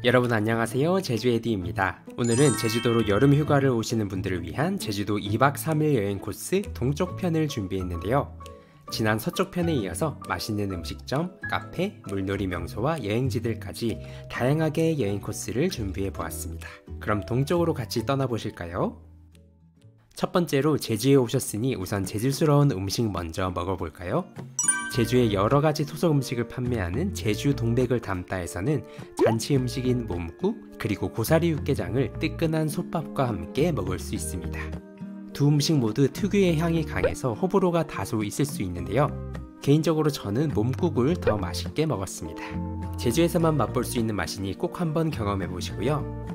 여러분 안녕하세요. 제주에디입니다. 오늘은 제주도로 여름 휴가를 오시는 분들을 위한 제주도 2박 3일 여행 코스 동쪽 편을 준비했는데요. 지난 서쪽 편에 이어서 맛있는 음식점, 카페, 물놀이 명소와 여행지들까지 다양하게 여행 코스를 준비해 보았습니다. 그럼 동쪽으로 같이 떠나보실까요? 첫 번째로 제주에 오셨으니 우선 제주스러운 음식 먼저 먹어볼까요? 제주의 여러가지 토속 음식을 판매하는 제주 동백을 담다에서는 잔치 음식인 몸국 그리고 고사리 육개장을 뜨끈한 솥밥과 함께 먹을 수 있습니다. 두 음식 모두 특유의 향이 강해서 호불호가 다소 있을 수 있는데요. 개인적으로 저는 몸국을 더 맛있게 먹었습니다. 제주에서만 맛볼 수 있는 맛이니 꼭 한번 경험해 보시고요.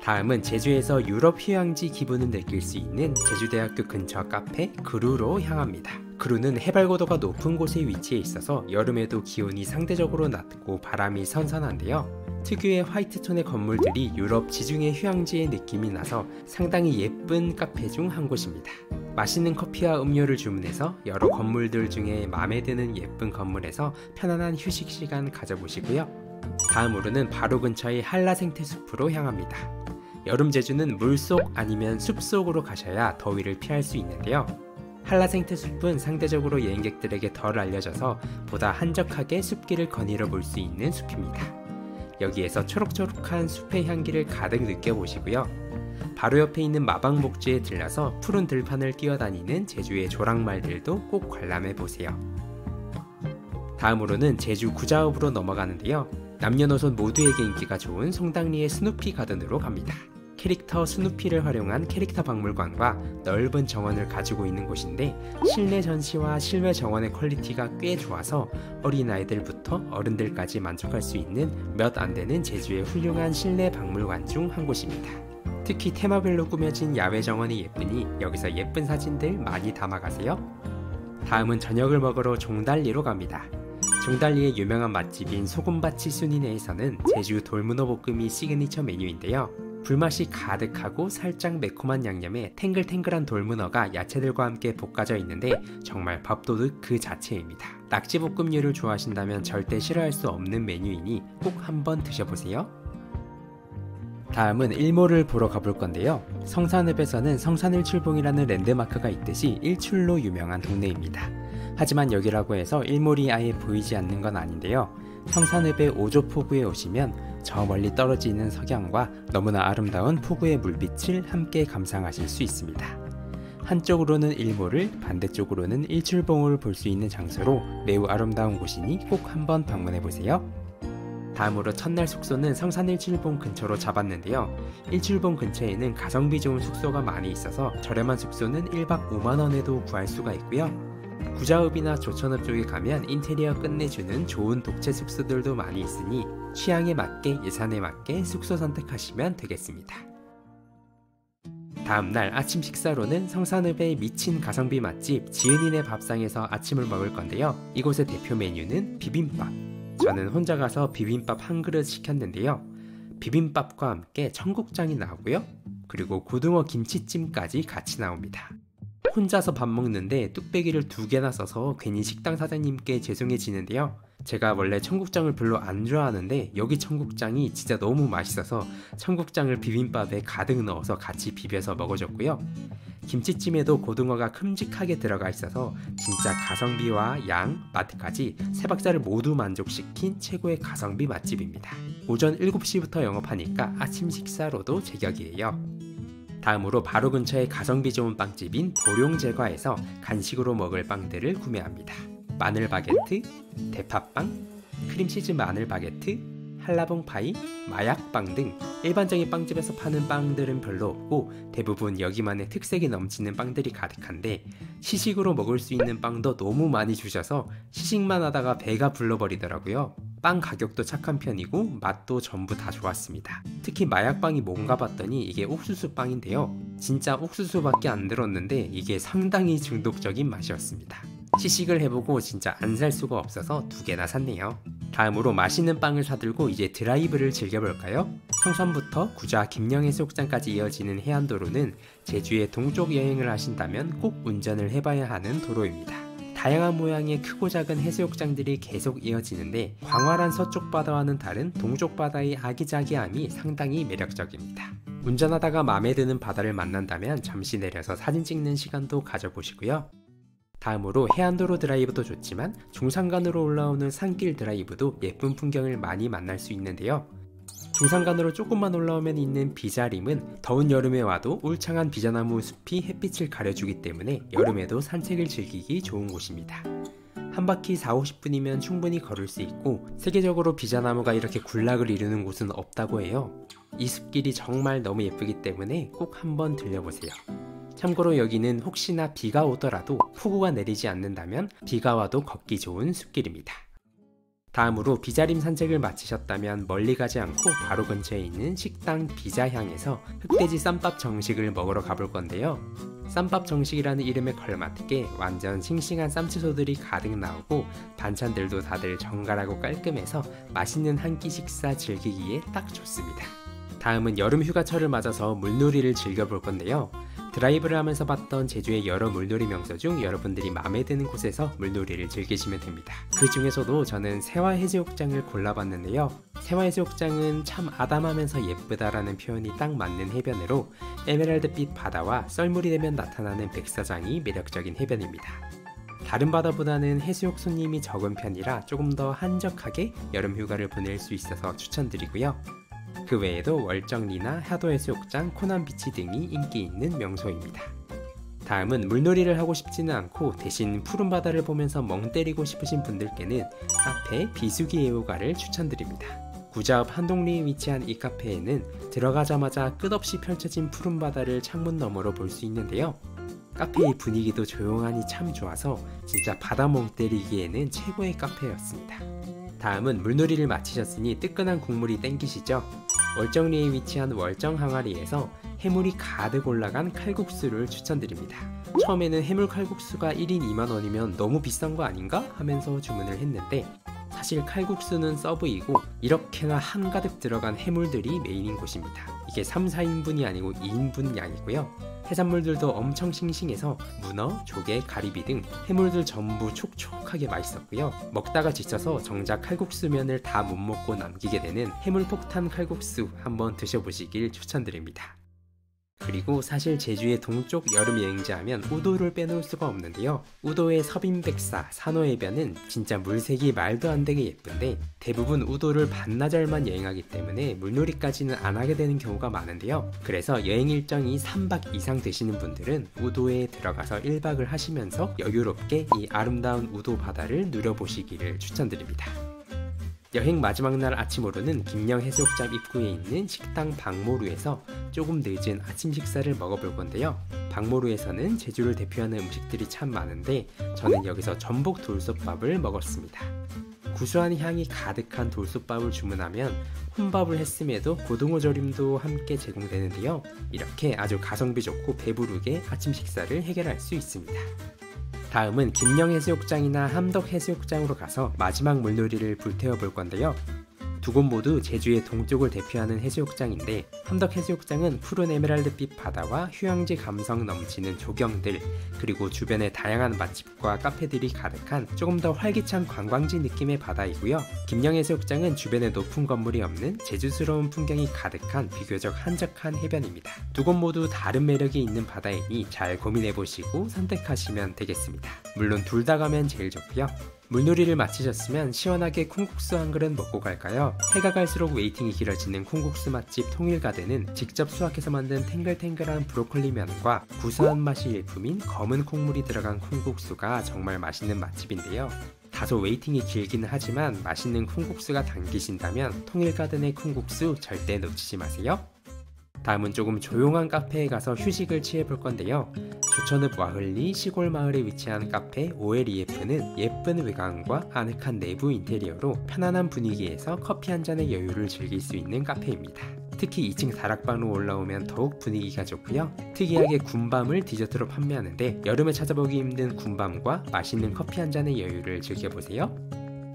다음은 제주에서 유럽 휴양지 기분을 느낄 수 있는 제주대학교 근처 카페 그루로 향합니다. 그루는 해발고도가 높은 곳에 위치해 있어서 여름에도 기온이 상대적으로 낮고 바람이 선선한데요. 특유의 화이트톤의 건물들이 유럽 지중해 휴양지의 느낌이 나서 상당히 예쁜 카페 중 한 곳입니다. 맛있는 커피와 음료를 주문해서 여러 건물들 중에 마음에 드는 예쁜 건물에서 편안한 휴식 시간 가져보시고요. 다음으로는 바로 근처의 한라 생태숲으로 향합니다. 여름 제주는 물속 아니면 숲속으로 가셔야 더위를 피할 수 있는데요. 한라 생태숲은 상대적으로 여행객들에게 덜 알려져서 보다 한적하게 숲길을 거닐어 볼 수 있는 숲입니다. 여기에서 초록초록한 숲의 향기를 가득 느껴보시고요. 바로 옆에 있는 마방목지에 들려서 푸른 들판을 뛰어다니는 제주의 조랑말들도 꼭 관람해보세요. 다음으로는 제주 구자읍으로 넘어가는데요. 남녀노소 모두에게 인기가 좋은 송당리의 스누피 가든으로 갑니다. 캐릭터 스누피를 활용한 캐릭터 박물관과 넓은 정원을 가지고 있는 곳인데 실내 전시와 실외 정원의 퀄리티가 꽤 좋아서 어린아이들부터 어른들까지 만족할 수 있는 몇 안되는 제주의 훌륭한 실내 박물관 중 한 곳입니다. 특히 테마별로 꾸며진 야외 정원이 예쁘니 여기서 예쁜 사진들 많이 담아가세요. 다음은 저녁을 먹으러 종달리로 갑니다. 종달리의 유명한 맛집인 소금밭이 순이네에서는 제주 돌문어 볶음이 시그니처 메뉴인데요. 불맛이 가득하고 살짝 매콤한 양념에 탱글탱글한 돌문어가 야채들과 함께 볶아져 있는데 정말 밥도둑 그 자체입니다. 낙지볶음류를 좋아하신다면 절대 싫어할 수 없는 메뉴이니 꼭 한번 드셔보세요. 다음은 일몰을 보러 가볼 건데요. 성산읍에서는 성산일출봉이라는 랜드마크가 있듯이 일출로 유명한 동네입니다. 하지만 여기라고 해서 일몰이 아예 보이지 않는 건 아닌데요. 성산읍의 오조포구에 오시면 저 멀리 떨어지는 석양과 너무나 아름다운 포구의 물빛을 함께 감상하실 수 있습니다. 한쪽으로는 일몰을, 반대쪽으로는 일출봉을 볼 수 있는 장소로 매우 아름다운 곳이니 꼭 한번 방문해보세요. 다음으로 첫날 숙소는 성산일출봉 근처로 잡았는데요. 일출봉 근처에는 가성비 좋은 숙소가 많이 있어서 저렴한 숙소는 1박 5만원에도 구할 수가 있고요. 구자읍이나 조천읍 쪽에 가면 인테리어 끝내주는 좋은 독채 숙소들도 많이 있으니 취향에 맞게 예산에 맞게 숙소 선택하시면 되겠습니다. 다음날 아침 식사로는 성산읍의 미친 가성비 맛집 지은이네 밥상에서 아침을 먹을 건데요. 이곳의 대표 메뉴는 비빔밥. 저는 혼자 가서 비빔밥 한 그릇 시켰는데요. 비빔밥과 함께 청국장이 나오고요. 그리고 고등어 김치찜까지 같이 나옵니다. 혼자서 밥 먹는데 뚝배기를 2개나 써서 괜히 식당 사장님께 죄송해지는데요. 제가 원래 청국장을 별로 안 좋아하는데 여기 청국장이 진짜 너무 맛있어서 청국장을 비빔밥에 가득 넣어서 같이 비벼서 먹어줬고요. 김치찜에도 고등어가 큼직하게 들어가 있어서 진짜 가성비와 양, 맛까지 세 박자를 모두 만족시킨 최고의 가성비 맛집입니다. 오전 7시부터 영업하니까 아침 식사로도 제격이에요. 다음으로 바로 근처에 가성비 좋은 빵집인 보룡제과에서 간식으로 먹을 빵들을 구매합니다. 마늘 바게트, 대파빵, 크림치즈 마늘 바게트, 한라봉 파이, 마약빵 등 일반적인 빵집에서 파는 빵들은 별로 없고 대부분 여기만의 특색이 넘치는 빵들이 가득한데 시식으로 먹을 수 있는 빵도 너무 많이 주셔서 시식만 하다가 배가 불러버리더라고요. 빵 가격도 착한 편이고 맛도 전부 다 좋았습니다. 특히 마약빵이 뭔가 봤더니 이게 옥수수 빵인데요. 진짜 옥수수밖에 안 들었는데 이게 상당히 중독적인 맛이었습니다. 시식을 해보고 진짜 안 살 수가 없어서 2개나 샀네요. 다음으로 맛있는 빵을 사들고 이제 드라이브를 즐겨볼까요? 성산부터 구자 김영해수욕장까지 이어지는 해안도로는 제주의 동쪽 여행을 하신다면 꼭 운전을 해봐야 하는 도로입니다. 다양한 모양의 크고 작은 해수욕장들이 계속 이어지는데 광활한 서쪽 바다와는 다른 동쪽 바다의 아기자기함이 상당히 매력적입니다. 운전하다가 마음에 드는 바다를 만난다면 잠시 내려서 사진 찍는 시간도 가져보시고요. 다음으로 해안도로 드라이브도 좋지만 중산간으로 올라오는 산길 드라이브도 예쁜 풍경을 많이 만날 수 있는데요. 중산간으로 조금만 올라오면 있는 비자림은 더운 여름에 와도 울창한 비자나무 숲이 햇빛을 가려주기 때문에 여름에도 산책을 즐기기 좋은 곳입니다. 한 바퀴 40-50분이면 충분히 걸을 수 있고 세계적으로 비자나무가 이렇게 군락을 이루는 곳은 없다고 해요. 이 숲길이 정말 너무 예쁘기 때문에 꼭 한번 들려보세요. 참고로 여기는 혹시나 비가 오더라도 폭우가 내리지 않는다면 비가 와도 걷기 좋은 숲길입니다. 다음으로 비자림 산책을 마치셨다면 멀리 가지 않고 바로 근처에 있는 식당 비자향에서 흑돼지 쌈밥 정식을 먹으러 가볼 건데요. 쌈밥 정식이라는 이름에 걸맞게 완전 싱싱한 쌈채소들이 가득 나오고 반찬들도 다들 정갈하고 깔끔해서 맛있는 한 끼 식사 즐기기에 딱 좋습니다. 다음은 여름 휴가철을 맞아서 물놀이를 즐겨볼 건데요. 드라이브를 하면서 봤던 제주의 여러 물놀이 명소 중 여러분들이 마음에 드는 곳에서 물놀이를 즐기시면 됩니다. 그 중에서도 저는 세화해수욕장을 골라봤는데요. 세화해수욕장은 참 아담하면서 예쁘다라는 표현이 딱 맞는 해변으로 에메랄드빛 바다와 썰물이 되면 나타나는 백사장이 매력적인 해변입니다. 다른 바다보다는 해수욕 손님이 적은 편이라 조금 더 한적하게 여름 휴가를 보낼 수 있어서 추천드리고요. 그 외에도 월정리나 하도해수욕장, 코남비치 등이 인기 있는 명소입니다. 다음은 물놀이를 하고 싶지는 않고 대신 푸른 바다를 보면서 멍 때리고 싶으신 분들께는 카페 비수기 애호가를 추천드립니다. 구자읍 한동리에 위치한 이 카페에는 들어가자마자 끝없이 펼쳐진 푸른 바다를 창문 너머로 볼 수 있는데요. 카페의 분위기도 조용하니 참 좋아서 진짜 바다 멍 때리기에는 최고의 카페였습니다. 다음은 물놀이를 마치셨으니 뜨끈한 국물이 땡기시죠? 월정리에 위치한 월정 항아리에서 해물이 가득 올라간 칼국수를 추천드립니다. 처음에는 해물 칼국수가 1인 2만원이면 너무 비싼 거 아닌가? 하면서 주문을 했는데 사실 칼국수는 서브이고 이렇게나 한가득 들어간 해물들이 메인인 곳입니다. 이게 3, 4인분이 아니고 2인분 양이고요. 해산물들도 엄청 싱싱해서 문어, 조개, 가리비 등 해물들 전부 촉촉하게 맛있었고요. 먹다가 지쳐서 정작 칼국수면을 다 못 먹고 남기게 되는 해물폭탄 칼국수 한번 드셔보시길 추천드립니다. 그리고 사실 제주의 동쪽 여름 여행지 하면 우도를 빼놓을 수가 없는데요. 우도의 서빈백사, 산호해변은 진짜 물색이 말도 안 되게 예쁜데 대부분 우도를 반나절만 여행하기 때문에 물놀이까지는 안 하게 되는 경우가 많은데요. 그래서 여행 일정이 3박 이상 되시는 분들은 우도에 들어가서 1박을 하시면서 여유롭게 이 아름다운 우도 바다를 누려보시기를 추천드립니다. 여행 마지막 날 아침으로는 김녕해수욕장 입구에 있는 식당 박모루에서 조금 늦은 아침 식사를 먹어볼 건데요. 박모루에서는 제주를 대표하는 음식들이 참 많은데 저는 여기서 전복 돌솥밥을 먹었습니다. 구수한 향이 가득한 돌솥밥을 주문하면 혼밥을 했음에도 고등어 조림도 함께 제공되는데요. 이렇게 아주 가성비 좋고 배부르게 아침 식사를 해결할 수 있습니다. 다음은 김녕해수욕장이나 함덕해수욕장으로 가서 마지막 물놀이를 불태워 볼 건데요. 두 곳 모두 제주의 동쪽을 대표하는 해수욕장인데 함덕해수욕장은 푸른 에메랄드빛 바다와 휴양지 감성 넘치는 조경들 그리고 주변에 다양한 맛집과 카페들이 가득한 조금 더 활기찬 관광지 느낌의 바다이고요. 김녕해수욕장은 주변에 높은 건물이 없는 제주스러운 풍경이 가득한 비교적 한적한 해변입니다. 두 곳 모두 다른 매력이 있는 바다이니 잘 고민해보시고 선택하시면 되겠습니다. 물론 둘 다 가면 제일 좋고요. 물놀이를 마치셨으면 시원하게 콩국수 한 그릇 먹고 갈까요? 해가 갈수록 웨이팅이 길어지는 콩국수 맛집 통일가든은 직접 수확해서 만든 탱글탱글한 브로콜리 면과 구수한 맛이 일품인 검은 콩물이 들어간 콩국수가 정말 맛있는 맛집인데요. 다소 웨이팅이 길기는 하지만 맛있는 콩국수가 당기신다면 통일가든의 콩국수 절대 놓치지 마세요. 다음은 조금 조용한 카페에 가서 휴식을 취해볼 건데요. 조천읍 와흘리 시골 마을에 위치한 카페 OLEF는 예쁜 외관과 아늑한 내부 인테리어로 편안한 분위기에서 커피 한 잔의 여유를 즐길 수 있는 카페입니다. 특히 2층 다락방으로 올라오면 더욱 분위기가 좋고요. 특이하게 군밤을 디저트로 판매하는데 여름에 찾아보기 힘든 군밤과 맛있는 커피 한 잔의 여유를 즐겨보세요.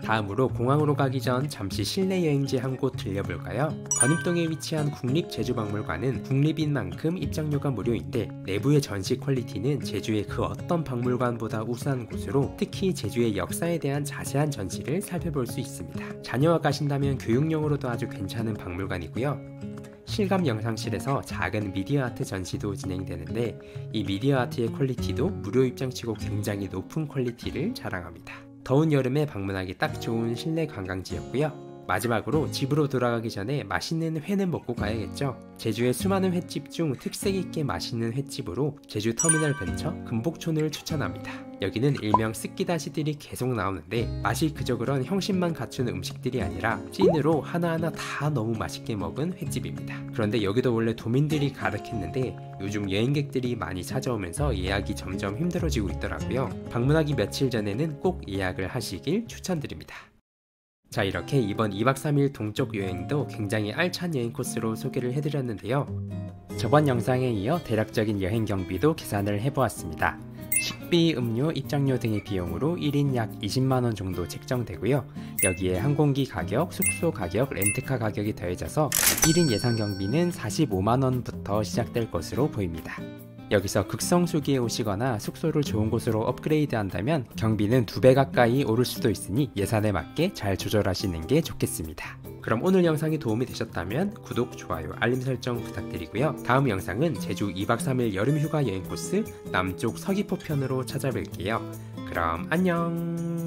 다음으로 공항으로 가기 전 잠시 실내 여행지 한 곳 들려볼까요? 건입동에 위치한 국립제주박물관은 국립인 만큼 입장료가 무료인데 내부의 전시 퀄리티는 제주의 그 어떤 박물관보다 우수한 곳으로 특히 제주의 역사에 대한 자세한 전시를 살펴볼 수 있습니다. 자녀와 가신다면 교육용으로도 아주 괜찮은 박물관이고요. 실감 영상실에서 작은 미디어 아트 전시도 진행되는데 이 미디어 아트의 퀄리티도 무료 입장치고 굉장히 높은 퀄리티를 자랑합니다. 더운 여름에 방문하기 딱 좋은 실내 관광지였고요. 마지막으로 집으로 돌아가기 전에 맛있는 회는 먹고 가야겠죠. 제주의 수많은 횟집 중 특색 있게 맛있는 횟집으로 제주 터미널 근처 금복촌을 추천합니다. 여기는 일명 쓰끼다시들이 계속 나오는데 맛이 그저 그런 형식만 갖춘 음식들이 아니라 찐으로 하나하나 다 너무 맛있게 먹은 횟집입니다. 그런데 여기도 원래 도민들이 가득했는데 요즘 여행객들이 많이 찾아오면서 예약이 점점 힘들어지고 있더라고요. 방문하기 며칠 전에는 꼭 예약을 하시길 추천드립니다. 자, 이렇게 이번 2박 3일 동쪽 여행도 굉장히 알찬 여행 코스로 소개를 해드렸는데요. 저번 영상에 이어 대략적인 여행 경비도 계산을 해보았습니다. 식비, 음료, 입장료 등의 비용으로 1인 약 20만원 정도 책정되고요. 여기에 항공기 가격, 숙소 가격, 렌트카 가격이 더해져서 1인 예상 경비는 45만원부터 시작될 것으로 보입니다. 여기서 극성수기에 오시거나 숙소를 좋은 곳으로 업그레이드 한다면 경비는 2배 가까이 오를 수도 있으니 예산에 맞게 잘 조절하시는 게 좋겠습니다. 그럼 오늘 영상이 도움이 되셨다면 구독, 좋아요, 알림 설정 부탁드리고요. 다음 영상은 제주 2박 3일 여름휴가 여행 코스 남쪽 서귀포 편으로 찾아뵐게요. 그럼 안녕.